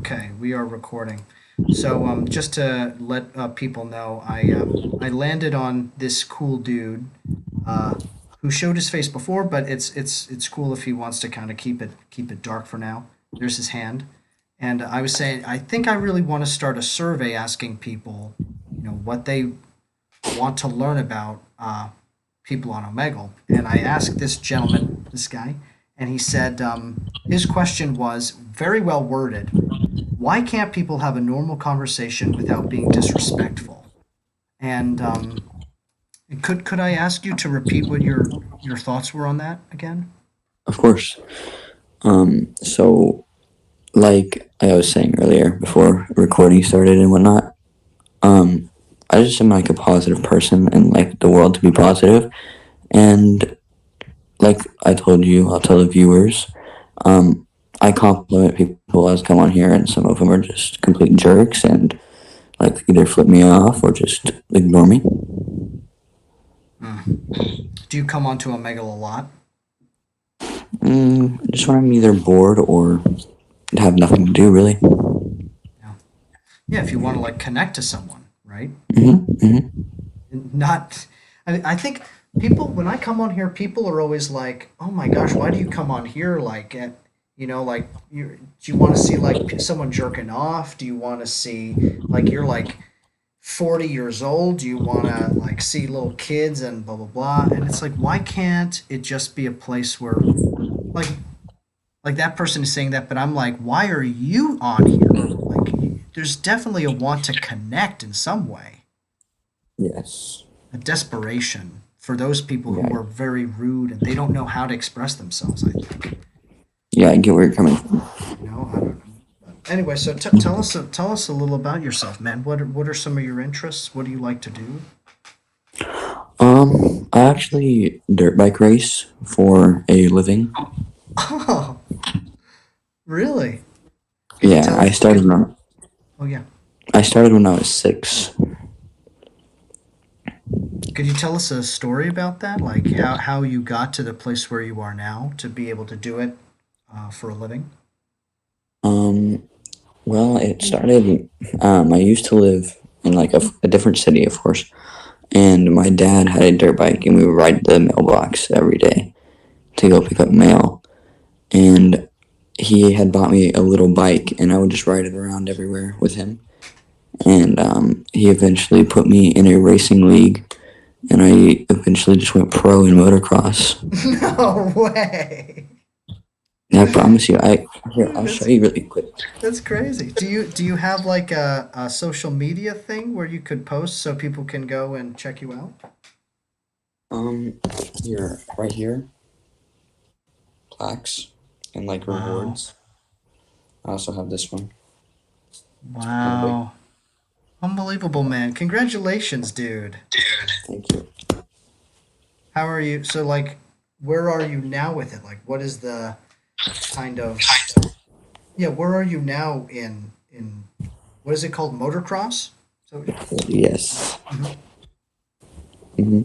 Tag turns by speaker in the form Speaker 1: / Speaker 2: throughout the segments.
Speaker 1: Okay, we are recording. So, just to let people know, I landed on this cool dude, uh, who showed his face before, but it's cool if he wants to kind of keep it dark for now. There's his hand, and I was saying I think I really want to start a survey asking people, what they want to learn about people on Omegle. And I asked this gentleman, this guy, and he said his question was very well worded. Why can't people have a normal conversation without being disrespectful? And could I ask you to repeat what your thoughts were on that again?
Speaker 2: Of course. So like I was saying earlier before recording started and whatnot, um, I just am like a positive person and like the world to be positive. And like I told you, I'll tell the viewers, um, I compliment people as come on here, and some of them are just complete jerks and like either flip me off or just ignore me.
Speaker 1: Mm. Do you come onto Omegle a lot?
Speaker 2: Just when I'm either bored or have nothing to do, really.
Speaker 1: Yeah. Yeah, if you want to like connect to someone, right?
Speaker 2: Hmm.
Speaker 1: Not, I think people when I come on here, people are always like, "Oh my gosh, why do you come on here?" Like, like do you want to see like someone jerking off? Do you want to see like you're like 40 years old? Do you want to like see little kids and blah blah blah? And it's like, why can't it just be a place where like that person is saying that, but I'm like, why are you on here? Like, there's definitely a want to connect in some way,
Speaker 2: Yes.
Speaker 1: a desperation for those people
Speaker 2: Yeah.
Speaker 1: who are very rude and they don't know how to express themselves. I think,
Speaker 2: Yeah, I get where you're coming from.
Speaker 1: I don't know. But anyway, so tell us a little about yourself, man. What are some of your interests? What do you like to do?
Speaker 2: I actually dirt bike race for a living.
Speaker 1: Oh, really? Could you
Speaker 2: Yeah,
Speaker 1: tell? Could Oh yeah.
Speaker 2: I started when I was 6.
Speaker 1: Could you tell us a story about that? Like how you got to the place where you are now to be able to do it for a living?
Speaker 2: Um, well, it started. I used to live in like a different city, of course, and my dad had a dirt bike, and we would ride the mailbox every day to go pick up mail. And he had bought me a little bike, and I would just ride it around everywhere with him. And he eventually put me in a racing league, and I eventually just went pro in motocross.
Speaker 1: No way.
Speaker 2: And I promise you, I'll show
Speaker 1: That's
Speaker 2: you really quick.
Speaker 1: that's crazy. Do you have like a social media thing where you could post so people can go and check you out?
Speaker 2: Um, here, right here, plaques and like
Speaker 1: Wow.
Speaker 2: rewards. I also have this one. It's kind of big.
Speaker 1: Wow. Unbelievable, man. Congratulations, dude.
Speaker 2: Thank you.
Speaker 1: How are you? So like where are you now with it? Like what is the kind of yeah, where are you now in what is it called? Motocross? So
Speaker 2: Yes.
Speaker 1: mhm.
Speaker 2: Hmm.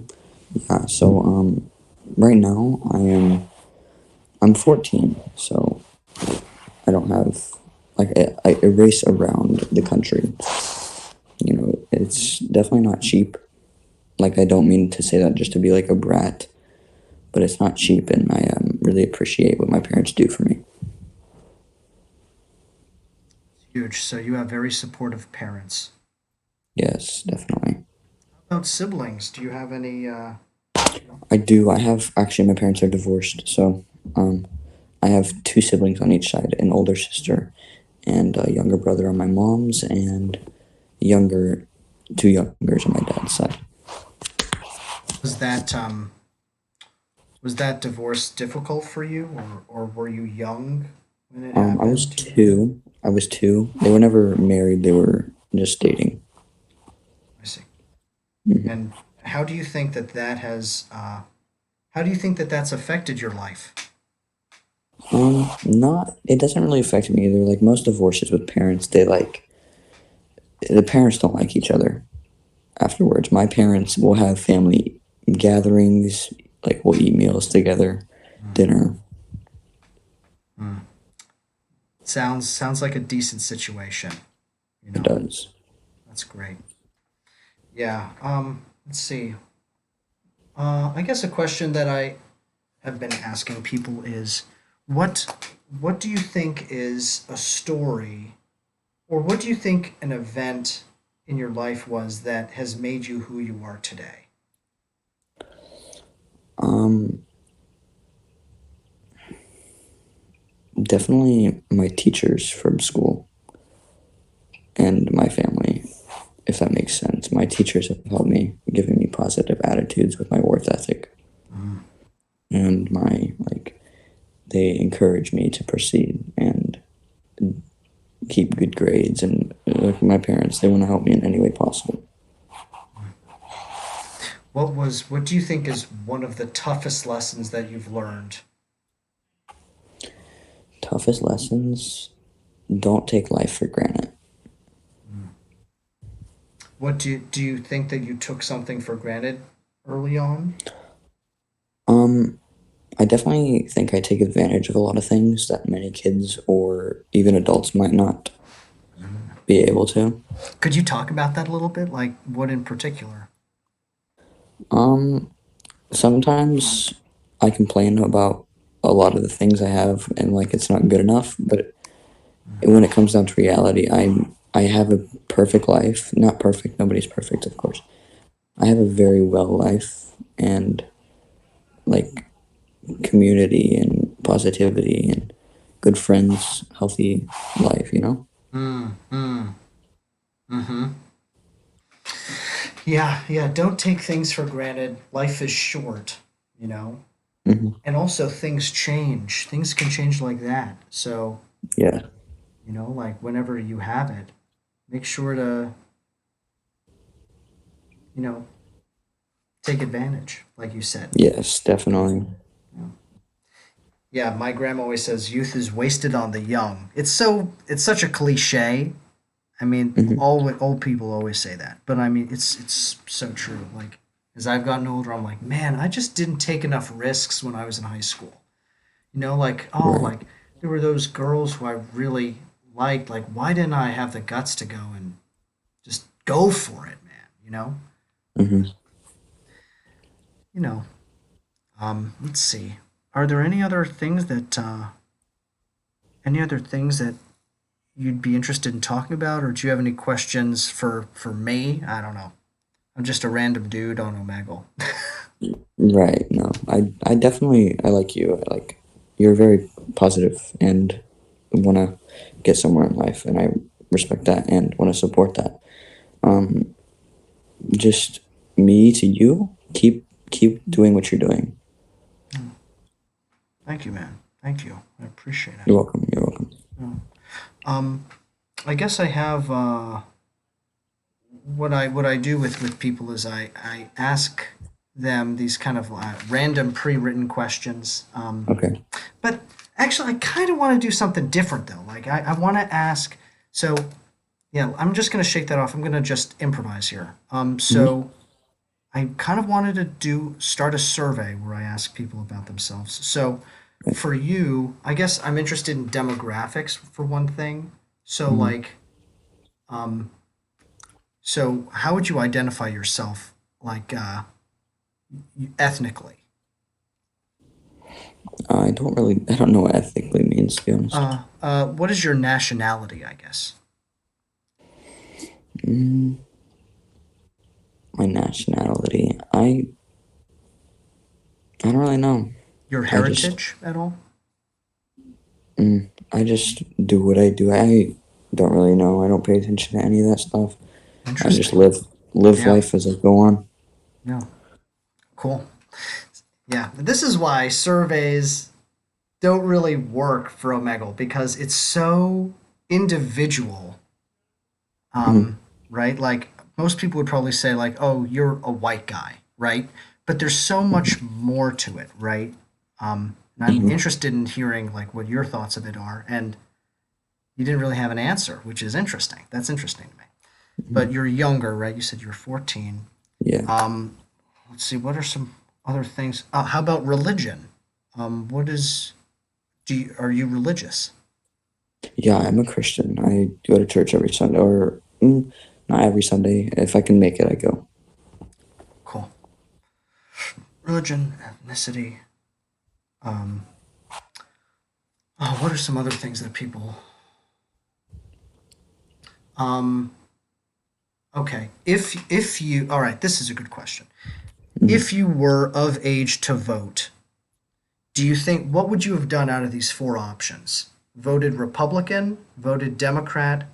Speaker 2: Yeah. So right now I'm 14, so I don't have like I race around the country. It's definitely not cheap. Like I don't mean to say that just to be like a brat, but it's not cheap, and I really appreciate what my parents do for me.
Speaker 1: Huge. So you have very supportive parents.
Speaker 2: Yes, definitely.
Speaker 1: How about siblings? Do you have any
Speaker 2: I do. I have actually my parents are divorced, so I have two siblings on each side, an older sister and a younger brother on my mom's, and younger two youngers on my dad's side.
Speaker 1: was that divorce difficult for you or were you young when it
Speaker 2: I was
Speaker 1: happened? Do you know?
Speaker 2: two. I was two. They were never married. They were just dating.
Speaker 1: I see.
Speaker 2: Mhm.
Speaker 1: And how do you think how do you think that that's affected your life?
Speaker 2: Not. It doesn't really affect me either. Like most divorces with parents, they like the parents don't like each other afterwards. My parents will have family gatherings, like we'll eat meals together,
Speaker 1: Mm,
Speaker 2: dinner.
Speaker 1: mm. Sounds like a decent situation. You
Speaker 2: It
Speaker 1: know,
Speaker 2: does.
Speaker 1: that's great. Yeah. Let's see. I guess a question that I have been asking people is, what do you think is a story, or what do you think an event in your life was that has made you who you are today?
Speaker 2: Um, Definitely my teachers from school and my family, if that makes sense. My teachers have helped me, giving me positive attitudes with my worth ethic,
Speaker 1: Mm.
Speaker 2: and my like they encourage me to proceed and keep good grades. And my parents, they want to help me in any way possible.
Speaker 1: What do you think is one of the toughest lessons that you've learned?
Speaker 2: Toughest lessons: don't take life for granted.
Speaker 1: Mm. What do you think that you took something for granted early on?
Speaker 2: Um, I definitely think I take advantage of a lot of things that many kids or even adults might not be able to.
Speaker 1: Could you talk about that a little bit? Like what in particular?
Speaker 2: Um, Sometimes I complain about a lot of the things I have and like it's not good enough, but when it comes down to reality, I have a perfect life. Not perfect, nobody's perfect, of course. I have a very well life and like community and positivity and good friends, healthy life, you know?
Speaker 1: Mm, mm, mm-hmm. Yeah, yeah. Don't take things for granted. Life is short, you know?
Speaker 2: Hmm.
Speaker 1: And also things change. Things can change like that. So,
Speaker 2: Yeah.
Speaker 1: like whenever you have it, make sure to, you know, take advantage, like you said.
Speaker 2: Yes, definitely.
Speaker 1: Yeah. Yeah, my grandma always says youth is wasted on the young. It's such a cliche. I mean,
Speaker 2: Hmm.
Speaker 1: all old people always say that, but I mean, it's so true. Like as I've gotten older, I'm like, man, I just didn't take enough risks when I was in high school. Like
Speaker 2: Right.
Speaker 1: like there were those girls who I really liked. Like, why didn't I have the guts to go and just go for it, man?
Speaker 2: Hmm.
Speaker 1: You know. Let's see. Are there any other things that you'd be interested in talking about, or do you have any questions for me? I don't know. I'm just a random dude on Omegle.
Speaker 2: Right. No, I definitely, I like you. I like, you're very positive and want to get somewhere in life, and I respect that and want to support that. Um, just me to you, keep doing what you're doing.
Speaker 1: Thank you, man. Thank you. I appreciate it.
Speaker 2: You're welcome. You're welcome.
Speaker 1: Yeah. Um, I guess I have what I do with people is I ask them these kind of random pre-written questions.
Speaker 2: Okay.
Speaker 1: But actually, I kind of want to do something different though. Like I want to ask. So yeah, I'm just gonna shake that off. I'm gonna just improvise here.
Speaker 2: Hmm.
Speaker 1: So I kind of wanted to do start a survey where I ask people about themselves. So for you, I guess I'm interested in demographics for one thing. So
Speaker 2: Hmm.
Speaker 1: um, so how would you identify yourself, like ethnically?
Speaker 2: I don't know what ethically means, to be honest.
Speaker 1: What is your nationality? I guess
Speaker 2: Mm, my nationality, I don't really know.
Speaker 1: your
Speaker 2: I just,
Speaker 1: heritage at all?
Speaker 2: I just do what I do. I don't really know. I don't pay attention to any of that stuff. I just
Speaker 1: Interesting.
Speaker 2: live
Speaker 1: Yeah.
Speaker 2: life as I go on.
Speaker 1: Yeah. Cool. Yeah. This is why surveys don't really work for Omegle because it's so individual.
Speaker 2: Hmm.
Speaker 1: Right? Like most people would probably say like, "Oh, you're a white guy," right? But there's so
Speaker 2: Hmm.
Speaker 1: much more to it, right? And I'm
Speaker 2: Hmm.
Speaker 1: interested in hearing like what your thoughts of it are. And you didn't really have an answer, which is interesting. That's interesting to me. But you're younger, right? You said you're 14.
Speaker 2: Yeah.
Speaker 1: Um, let's see. What are some other things? How about religion? What is? Are you religious?
Speaker 2: Yeah, I'm a Christian. I go to church every Sunday, or not every Sunday. If I can make it, I go.
Speaker 1: Cool. Religion, ethnicity. Um, oh, what are some other things that people? Um, okay. If you, all right, this is a good question.
Speaker 2: Mhm.
Speaker 1: If you were of age to vote, do you think what would you have done out of these four options? Voted Republican, voted Democrat,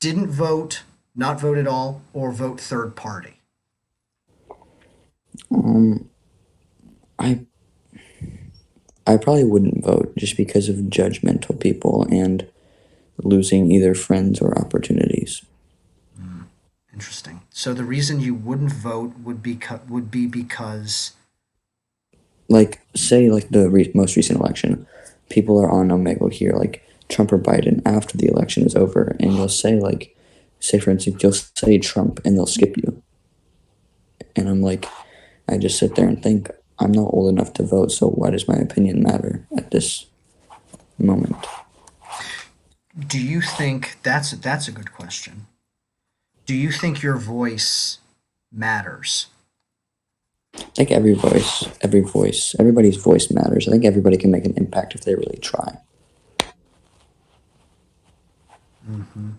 Speaker 1: didn't vote, not vote at all, or vote third party?
Speaker 2: Um, I I probably wouldn't vote just because of judgmental people and losing either friends or opportunities.
Speaker 1: Hmm, interesting. So the reason you wouldn't vote would be because
Speaker 2: Like, say, like the most recent election, people are on Omegle here, like Trump or Biden, after the election is over, and you'll say, like, say for instance, you'll say Trump, and they'll skip you, and I'm like, I just sit there and think, I'm not old enough to vote, so why does my opinion matter at this moment?
Speaker 1: do you think that's a good question. Do you think your voice matters?
Speaker 2: I think everybody's voice matters. I think everybody can make an impact if they really try.
Speaker 1: Hmm.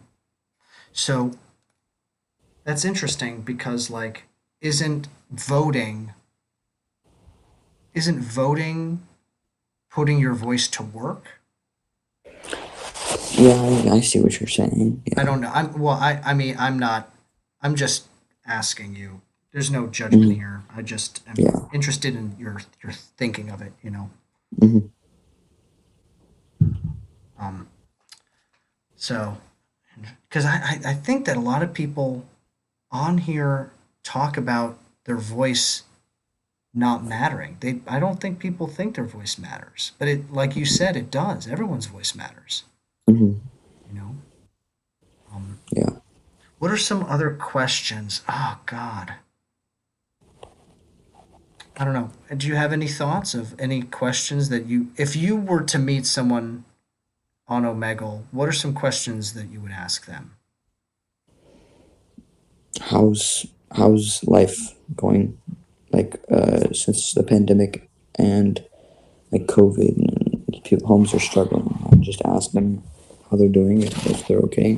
Speaker 1: So that's interesting because like isn't voting isn't voting putting your voice to work?
Speaker 2: Yeah, I see what you're saying.
Speaker 1: I
Speaker 2: Yeah.
Speaker 1: don't know. I mean I'm not I'm just asking you. There's no judgment
Speaker 2: Hmm.
Speaker 1: here. I just am
Speaker 2: Yeah.
Speaker 1: interested in your thinking of it.
Speaker 2: Hmm.
Speaker 1: Um so because I think that a lot of people on here talk about their voice not mattering. I don't think people think their voice matters, but it, like you said, it does. Everyone's voice matters.
Speaker 2: Hmm.
Speaker 1: You know. Um,
Speaker 2: Yeah.
Speaker 1: what are some other questions? Oh God, I don't know. Do you have any thoughts of any questions that if you were to meet someone on Omegle, what are some questions that you would ask them?
Speaker 2: How's life going? Like since the pandemic and like COVID and people, homes are struggling. I just ask them how they're doing, if they're okay.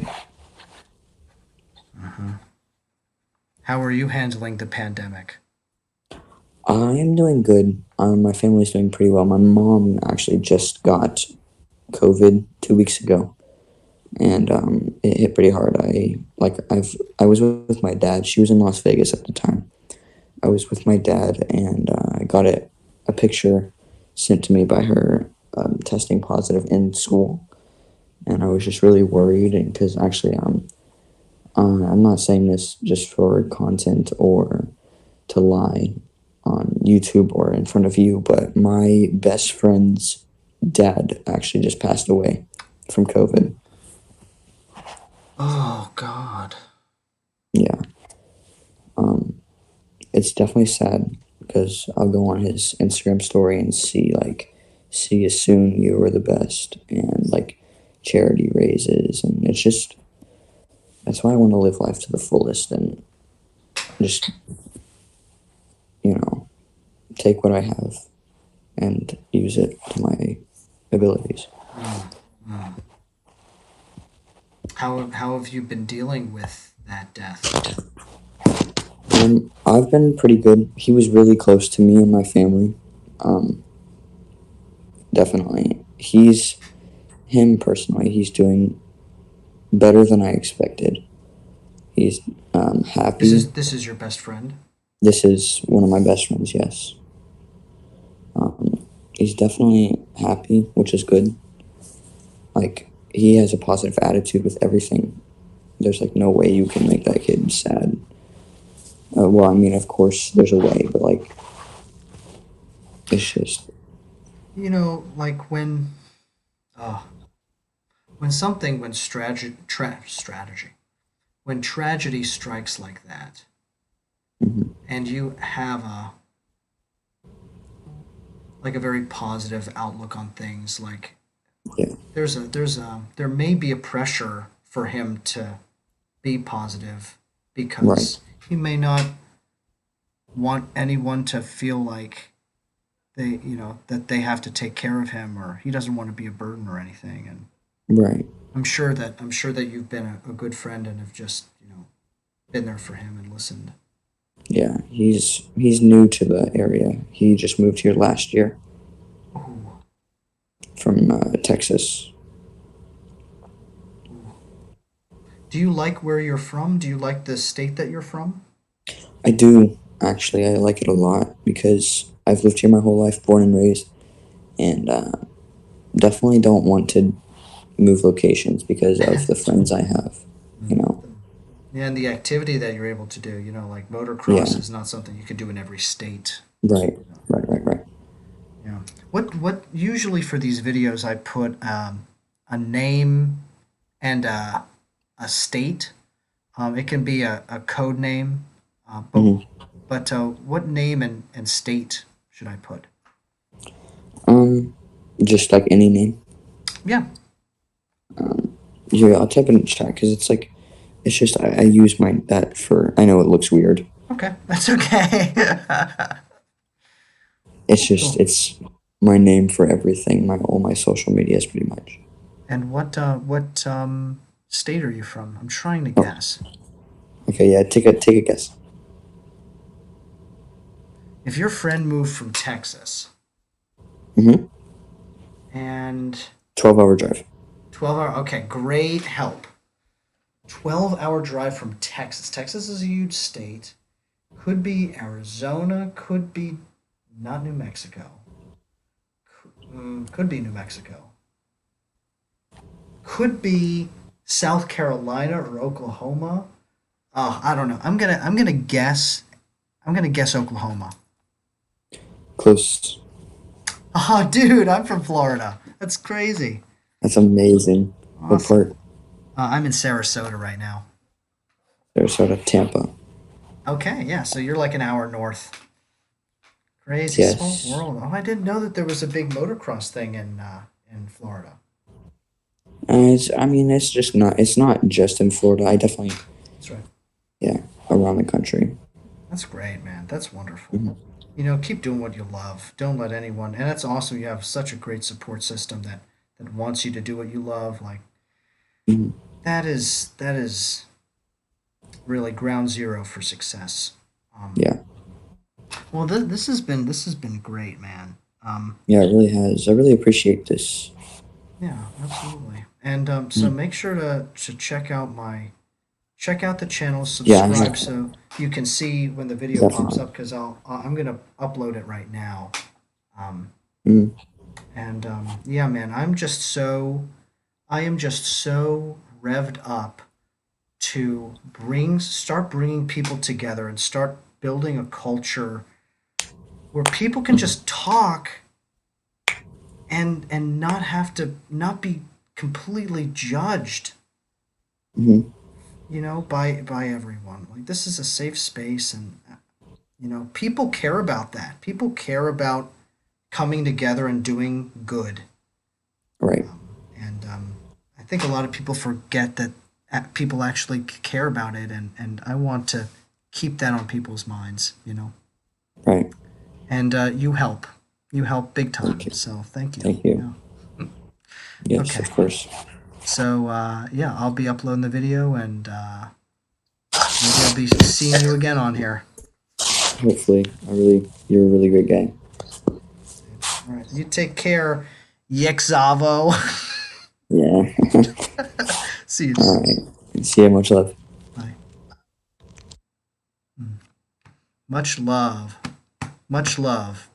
Speaker 1: Hmm. How are you handling the pandemic?
Speaker 2: I am doing good. My family's doing pretty well. My mom actually just got COVID 2 weeks ago, and it hit pretty hard. I was with my dad. She was in Las Vegas at the time. I was with my dad, and I got a picture sent to me by her testing positive in school, and I was just really worried. And because actually, I'm not saying this just for content or to lie on YouTube or in front of you, but my best friend's dad actually just passed away from COVID.
Speaker 1: Oh God.
Speaker 2: Yeah, it's definitely sad because I'll go on his Instagram story and see like, see you soon, you were the best, and like charity raises, and it's just that's why I want to live life to the fullest and just you know take what I have and use it to my abilities.
Speaker 1: Mm, mm. How have you been dealing with that death?
Speaker 2: I've been pretty good. He was really close to me and my family. Um, Definitely. Him personally, he's doing better than I expected. He's happy.
Speaker 1: This is your best friend.
Speaker 2: This is one of my best friends, yes. He's definitely happy, which is good. Like, he has a positive attitude with everything. There's like no way you can make that kid sad. Well, I mean, of course, there's a way, but like, it's just,
Speaker 1: Like uh, when strategy when tragedy strikes like that,
Speaker 2: mhm.
Speaker 1: and you have a very positive outlook on things, like
Speaker 2: Yeah.
Speaker 1: There may be a pressure for him to be positive
Speaker 2: Right.
Speaker 1: because he may not want anyone to feel like that they have to take care of him, or he doesn't want to be a burden or anything. And
Speaker 2: Right.
Speaker 1: I'm sure that you've been a good friend and have just been there for him and listened.
Speaker 2: Yeah. He's new to the area. He just moved here last year
Speaker 1: Ooh,
Speaker 2: from Texas.
Speaker 1: ooh. Do you like where you're from? Do you like the state that you're from?
Speaker 2: I do actually. I like it a lot because I've lived here my whole life, born and raised, and definitely don't want to move locations because of the friends I have. You
Speaker 1: Mm.
Speaker 2: know.
Speaker 1: Yeah, and the activity that you're able to do, like motocross
Speaker 2: Yeah.
Speaker 1: is not something you could do in every state.
Speaker 2: Right. Right. Right. Right.
Speaker 1: Yeah. What usually for these videos I put a name and a state. It can be a code name,
Speaker 2: Hmm.
Speaker 1: but what name and state should I put?
Speaker 2: Um, just like any name.
Speaker 1: Yeah.
Speaker 2: Yeah, I'll type it in chat because it's just I use my that for. I know it looks weird.
Speaker 1: Okay, that's okay. Cool.
Speaker 2: It's my name for everything. My all my social medias pretty much.
Speaker 1: And what state are you from? I'm trying to
Speaker 2: Oh,
Speaker 1: guess.
Speaker 2: okay. Yeah, take a guess.
Speaker 1: If your friend moved from Texas
Speaker 2: Mm-hmm.
Speaker 1: and
Speaker 2: 12-hour drive.
Speaker 1: 12 hour, okay, great help. 12-hour drive from Texas. Texas is a huge state. Could be Arizona, could be not New Mexico. Could be New Mexico. Could be South Carolina or Oklahoma. Oh, I don't know. I'm gonna guess Oklahoma.
Speaker 2: Close.
Speaker 1: Oh, dude, I'm from Florida. That's crazy.
Speaker 2: That's amazing. What
Speaker 1: Awesome.
Speaker 2: part?
Speaker 1: I'm in Sarasota right now.
Speaker 2: Sarasota, Tampa.
Speaker 1: Okay, yeah. So you're like an hour north. Crazy small
Speaker 2: Yes.
Speaker 1: world. Oh, I didn't know that there was a big motocross thing in Florida.
Speaker 2: I mean, it's just not. It's not just in Florida. I definitely,
Speaker 1: That's right.
Speaker 2: yeah, around the country.
Speaker 1: That's great, man. That's wonderful.
Speaker 2: Hmm.
Speaker 1: Keep doing what you love. Don't let anyone. And that's awesome. You have such a great support system that wants you to do what you love. Like
Speaker 2: Hmm.
Speaker 1: that is really ground zero for success. Um,
Speaker 2: Yeah.
Speaker 1: well, this has been great, man.
Speaker 2: Yeah, it really has. I really appreciate this.
Speaker 1: Yeah, absolutely. And so
Speaker 2: Mm.
Speaker 1: make sure to check out the channel,
Speaker 2: Yeah, I
Speaker 1: subscribe
Speaker 2: have.
Speaker 1: so you can see when the video pops
Speaker 2: Definitely.
Speaker 1: up because I'm gonna upload it right now. Um,
Speaker 2: Mm.
Speaker 1: and yeah, man, I am just so revved up to start bringing people together and start building a culture where people can just talk and not have to not be completely judged,
Speaker 2: Hmm.
Speaker 1: by everyone. Like this is a safe space, and people care about that. People care about coming together and doing good.
Speaker 2: Right.
Speaker 1: And I think a lot of people forget that people actually care about it, and I want to keep that on people's minds.
Speaker 2: Right.
Speaker 1: And you help big
Speaker 2: Thank
Speaker 1: time.
Speaker 2: you.
Speaker 1: So thank you.
Speaker 2: Thank you.
Speaker 1: Yeah.
Speaker 2: Yes,
Speaker 1: Okay.
Speaker 2: of course.
Speaker 1: So yeah, I'll be uploading the video, and maybe I'll be seeing you again on here.
Speaker 2: Hopefully, you're a really great guy.
Speaker 1: All right. You take care, YXAVO.
Speaker 2: Yeah.
Speaker 1: See you,
Speaker 2: All
Speaker 1: dude.
Speaker 2: right. See you. Much love.
Speaker 1: Bye. Much love. Much love.